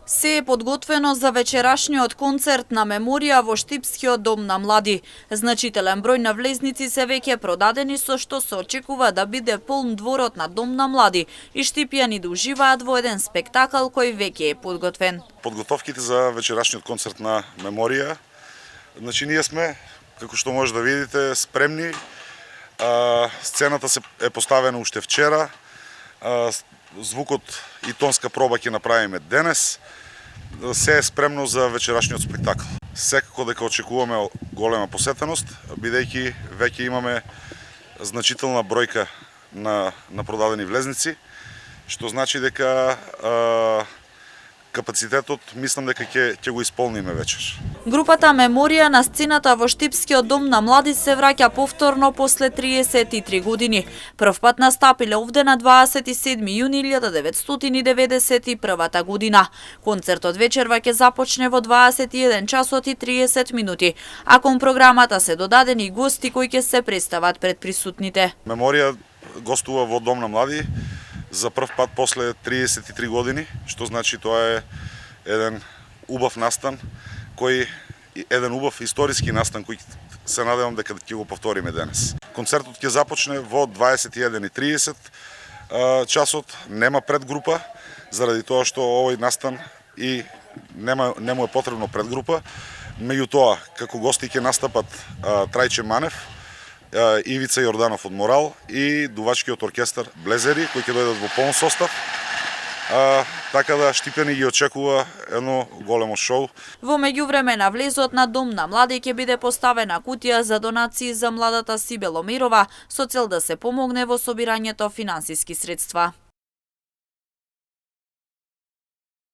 Се е подготвено за вечерашниот концерт на меморија во Штипскиот дом на млади. Значителен број на влезници се веќе продадени, со што се очекува да биде полн дворот на дом на млади и штипјани да уживаат во еден спектакл кој веќе е подготвен. Подготовките за вечерашниот концерт на меморија, значи ние сме, како што може да видите, спремни. Сцената е поставена уште вчера. Звукот и тонска проба ќе направиме денес. Се е спремно за вечерашниот спектакл. Секако дека очекуваме голема посетеност, бидејќи веќе имаме значителна бројка на продадени влезници, што значи дека капацитетот мислам дека ќе го исполниме вечер. Групата Меморија на сцената во Штипскиот дом на млади се враќа повторно после 33 години. Прв пат настапиле овде на 27 јуни 1991 година. Концертот вечерва ќе започне во 21 часот и 30 минути, а кон програмата се додадени гости кои ќе се представат пред присутните. Меморија гостува во дом на млади за прв пат после 33 години, што значи тоа е еден убав настан, еден убав историски настан кој се надевам дека ќе го повториме денес. Концертот ќе започне во 21:30 часот, нема предгрупа, заради тоа што овој настан и не му е потребно предгрупа. Меѓутоа, како гости ќе настапат Трајче Манев, Ивица Јорданов од Морал и дувачкиот оркестар Блезери, кои ќе дојдат во полн состав. Така да Штипјани ги очекува едно големо шоу. Во меѓувреме на влезот на дом на млади ќе биде поставена кутија за донации за младата Сибе Ломирова со цел да се помогне во собирањето финансиски средства.